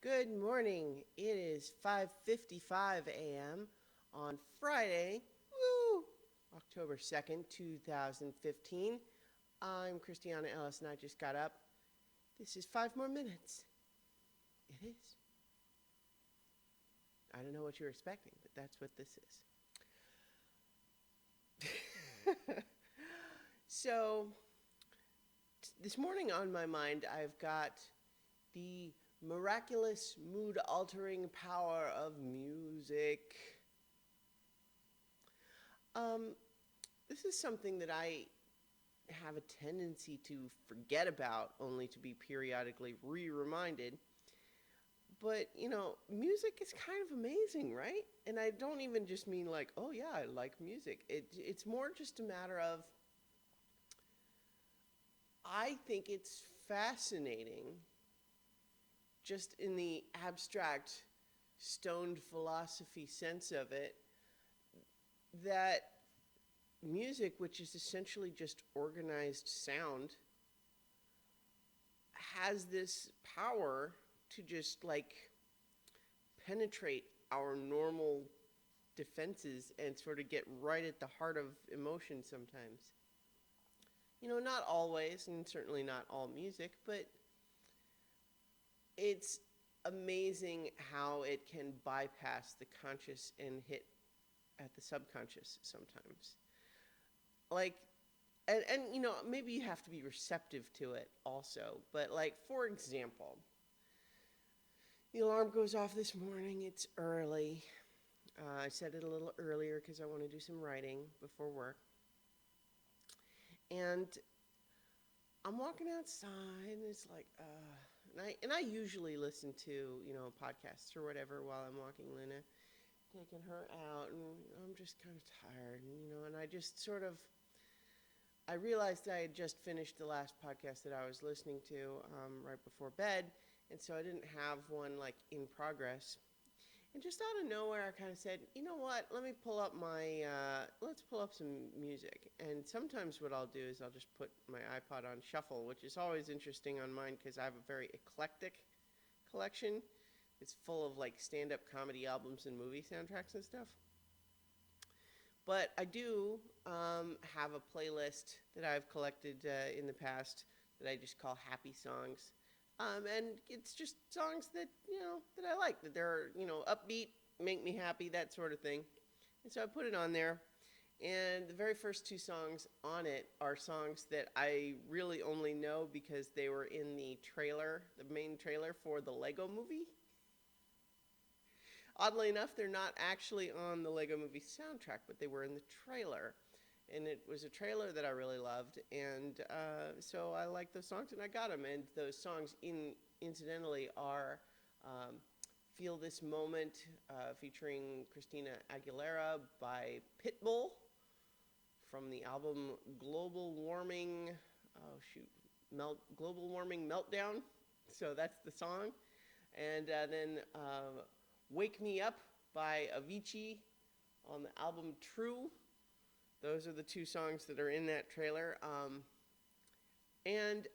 Good morning. It is 5:55 a.m. on Friday, woo, October 2nd, 2015. I'm Christiana Ellis and I just got up. This is 5 more minutes. It is. I don't know what you're expecting, but that's what this is. So, this morning on my mind, I've got the miraculous mood altering power of music. This is something that I have a tendency to forget about, only to be periodically reminded. But, music is kind of amazing, right? And I don't even just mean like, oh yeah, I like music. It's more just a matter of, I think it's fascinating just in the abstract, stoned philosophy sense of it, that music, which is essentially just organized sound, has this power to just like penetrate our normal defenses and sort of get right at the heart of emotion sometimes. Not always, and certainly not all music, but it's amazing how it can bypass the conscious and hit at the subconscious sometimes. Like, and maybe you have to be receptive to it also. But like, for example, the alarm goes off this morning. It's early. I set it a little earlier because I want to do some writing before work. And I'm walking outside, and it's like, and I usually listen to podcasts or whatever while I'm walking Luna, taking her out, and I'm just kind of tired, and I just sort of, I realized I had just finished the last podcast that I was listening to right before bed, and so I didn't have one like in progress. And just out of nowhere, I kind of said, you know what, let me pull up let's pull up some music. And sometimes what I'll do is I'll just put my iPod on shuffle, which is always interesting on mine because I have a very eclectic collection. It's full of like stand-up comedy albums and movie soundtracks and stuff. But I do have a playlist that I've collected in the past that I just call Happy Songs. And it's just songs that, that I like, that they're, upbeat, make me happy, that sort of thing. And so I put it on there. And the very first two songs on it are songs that I really only know because they were in the trailer, the main trailer for the Lego movie. Oddly enough, they're not actually on the Lego movie soundtrack, but they were in the trailer. And it was a trailer that I really loved, and so I liked those songs, and I got them. And those songs, incidentally, are "Feel This Moment," featuring Christina Aguilera by Pitbull, from the album Global Warming. Oh shoot, Global Warming Meltdown. So that's the song, and then "Wake Me Up" by Avicii on the album True. Those are the two songs that are in that trailer. And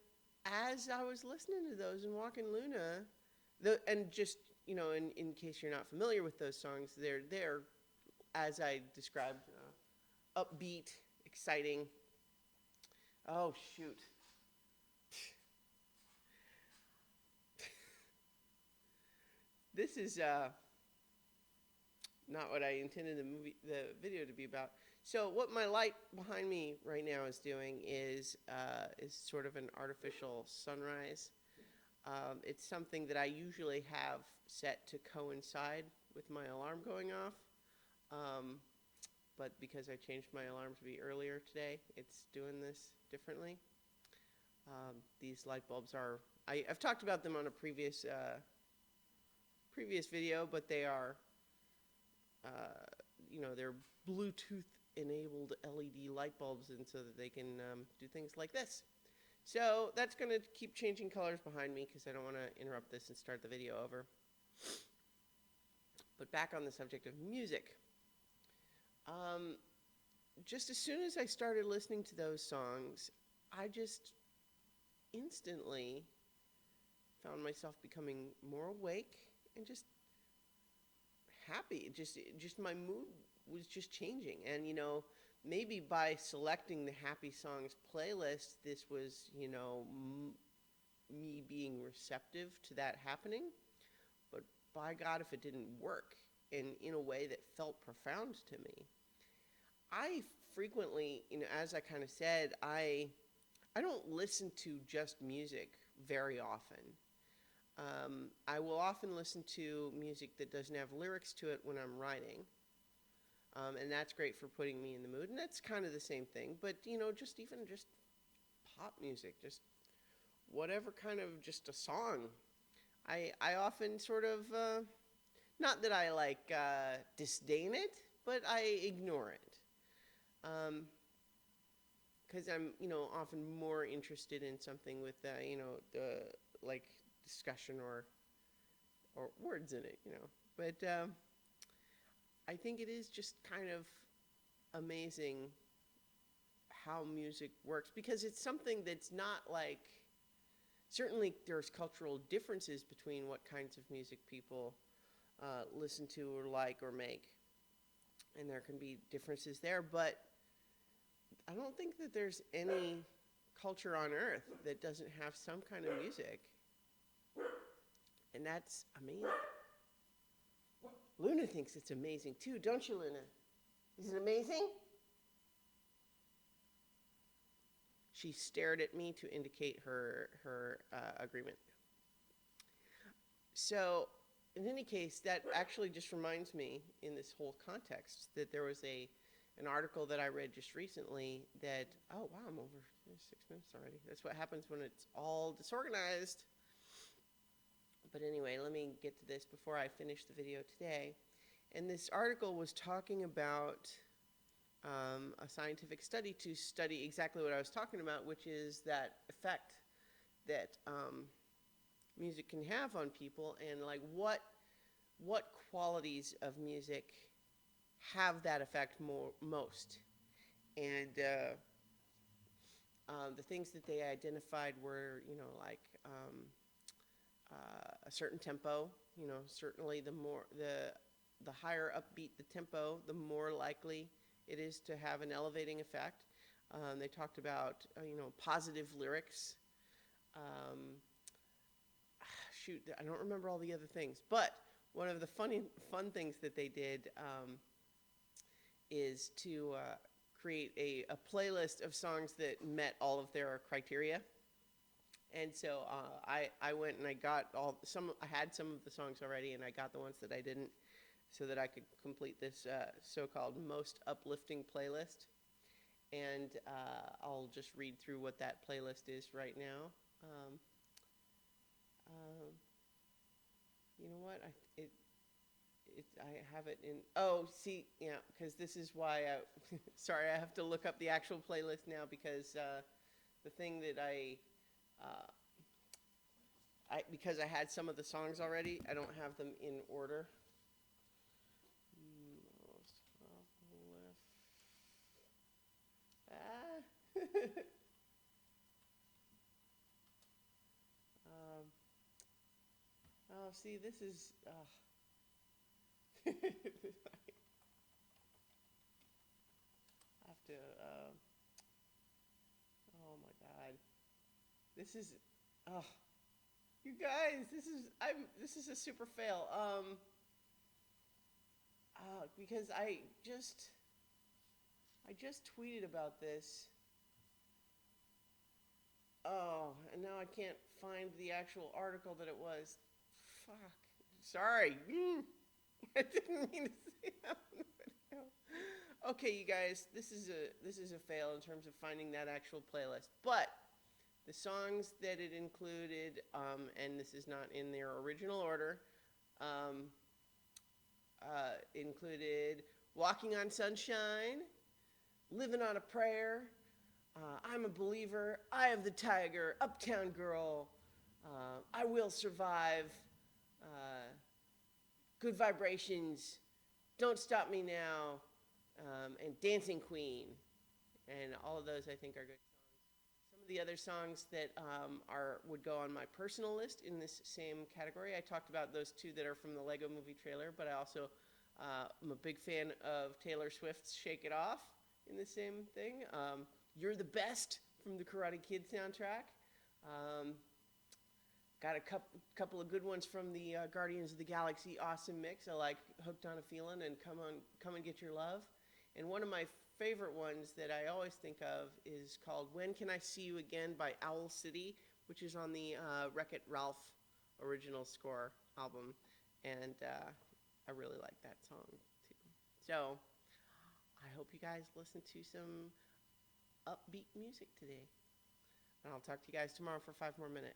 as I was listening to those and walking Luna, and just, in case you're not familiar with those songs, they're as I described, upbeat, exciting. Oh, shoot. This is not what I intended the video to be about. So what my light behind me right now is doing is sort of an artificial sunrise. It's something that I usually have set to coincide with my alarm going off. But because I changed my alarm to be earlier today, it's doing this differently. These light bulbs are, I've talked about them on a previous video, but they are, they're Bluetooth enabled LED light bulbs, and so that they can do things like this. So that's going to keep changing colors behind me because I don't want to interrupt this and start the video over. But back on the subject of music. Just as soon as I started listening to those songs, I just instantly found myself becoming more awake and just happy. Just my mood was just changing. And, maybe by selecting the happy songs playlist, this was, me being receptive to that happening. But by God, if it didn't work in a way that felt profound to me, I frequently, as I kind of said, I don't listen to just music very often. I will often listen to music that doesn't have lyrics to it when I'm writing. And that's great for putting me in the mood. And that's kind of the same thing. But, just pop music, just whatever kind of just a song. I often sort of, not that I disdain it, but I ignore it. Because I'm, often more interested in something with, the discussion or words in it, But I think it is just kind of amazing how music works, because it's something that's not certainly there's cultural differences between what kinds of music people listen to or like or make. And there can be differences there, but I don't think that there's any culture on earth that doesn't have some kind of music. And that's amazing. Luna thinks it's amazing too, don't you, Luna? Is it amazing? She stared at me to indicate her agreement. So, in any case, that actually just reminds me, in this whole context, that there was an article that I read just recently that, oh wow, I'm over 6 minutes already. That's what happens when it's all disorganized. But anyway, let me get to this before I finish the video today. And this article was talking about a scientific study to study exactly what I was talking about, which is that effect that music can have on people, and what qualities of music have that effect most. And the things that they identified were, a certain tempo. Certainly the higher upbeat the tempo, the more likely it is to have an elevating effect. They talked about, positive lyrics. I don't remember all the other things, but one of the fun things that they did is to create a playlist of songs that met all of their criteria. And so I went and I got I had some of the songs already, and I got the ones that I didn't, so that I could complete this so-called most uplifting playlist. And I'll just read through what that playlist is right now. You know what? I have it in. Oh, see, yeah, because this is why sorry, I have to look up the actual playlist now, because the thing that because I had some of the songs already, I don't have them in order. Oh, see, this is. I have to. Oh my God, this is. You guys, this is a super fail. Because I just tweeted about this. Oh, and now I can't find the actual article that it was. Fuck. Sorry. I didn't mean to say that on the video. Okay, you guys, this is a fail in terms of finding that actual playlist. But the songs that it included, and this is not in their original order, included Walking on Sunshine, Living on a Prayer, I'm a Believer, Eye of the Tiger, Uptown Girl, I Will Survive, Good Vibrations, Don't Stop Me Now, and Dancing Queen. And all of those, I think, are good songs. Some of the other songs that would go on my personal list in this same category. I talked about those two that are from the Lego Movie trailer, but I also am a big fan of Taylor Swift's "Shake It Off" in the same thing. "You're the Best" from the Karate Kid soundtrack. Got a couple of good ones from the Guardians of the Galaxy Awesome Mix. I like "Hooked on a Feeling" and Come and Get Your Love." And one of my favorite ones that I always think of is called "When Can I See You Again" by Owl City, which is on the Wreck-It Ralph original score album. And I really like that song too. So I hope you guys listen to some upbeat music today. And I'll talk to you guys tomorrow for 5 more minutes.